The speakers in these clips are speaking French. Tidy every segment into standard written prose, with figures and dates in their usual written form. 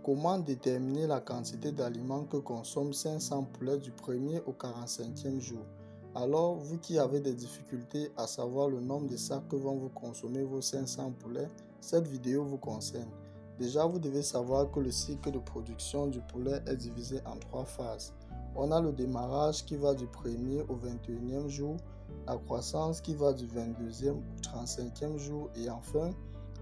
Comment déterminer la quantité d'aliments que consomment 500 poulets du 1er au 45e jour? Alors, vous qui avez des difficultés à savoir le nombre de sacs que vont vous consommer vos 500 poulets, cette vidéo vous concerne. Déjà, vous devez savoir que le cycle de production du poulet est divisé en 3 phases. On a le démarrage qui va du 1er au 21e jour, la croissance qui va du 22e au 35e jour et enfin,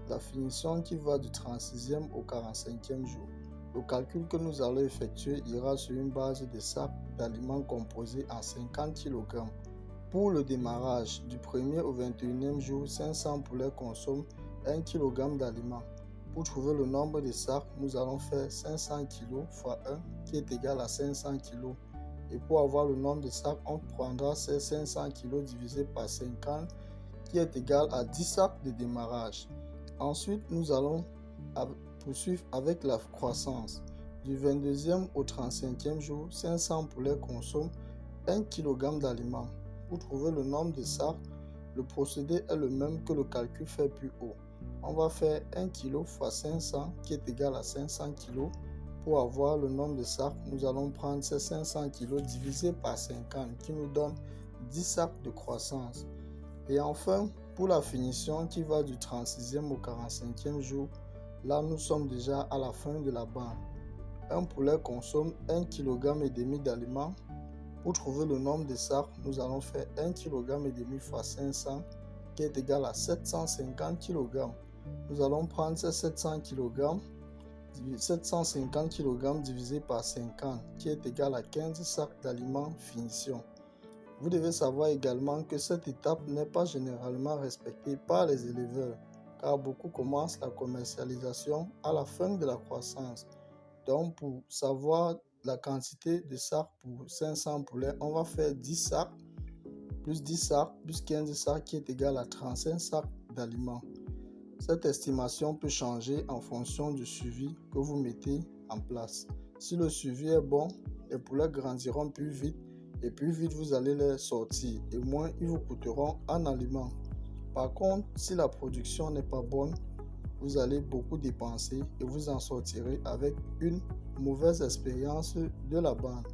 la finition qui va du 36e au 45e jour. Le calcul que nous allons effectuer ira sur une base de sacs d'aliments composés en 50 kg. Pour le démarrage, du 1er au 21e jour, 500 poulets consomment 1 kg d'aliments. Pour trouver le nombre de sacs, nous allons faire 500 kg fois 1 qui est égal à 500 kg. Et pour avoir le nombre de sacs, on prendra ces 500 kg divisé par 50 qui est égal à 10 sacs de démarrage. Ensuite, nous allons poursuivre avec la croissance. Du 22e au 35e jour, 500 poulets consomment 1 kg d'aliments. Pour trouver le nombre de sacs, le procédé est le même que le calcul fait plus haut. On va faire 1 kg fois 500 qui est égal à 500 kg. Pour avoir le nombre de sacs, nous allons prendre ces 500 kg divisé par 50 qui nous donne 10 sacs de croissance. Et enfin, pour la finition qui va du 36e au 45e jour, là nous sommes déjà à la fin de la bande. Un poulet consomme 1,5 kg d'aliments. Pour trouver le nombre de sacs, nous allons faire 1,5 kg fois 500 qui est égal à 750 kg. Nous allons prendre ces 750 kg divisé par 50 qui est égal à 15 sacs d'aliments finition. Vous devez savoir également que cette étape n'est pas généralement respectée par les éleveurs, car beaucoup commencent la commercialisation à la fin de la croissance. Donc, pour savoir la quantité de sacs pour 500 poulets, on va faire 10 sacs, plus 10 sacs, plus 15 sacs qui est égal à 35 sacs d'aliments. Cette estimation peut changer en fonction du suivi que vous mettez en place. Si le suivi est bon, les poulets grandiront plus vite et plus vite vous allez les sortir et moins ils vous coûteront en aliments. Par contre, si la production n'est pas bonne, vous allez beaucoup dépenser et vous en sortirez avec une mauvaise expérience de la bande.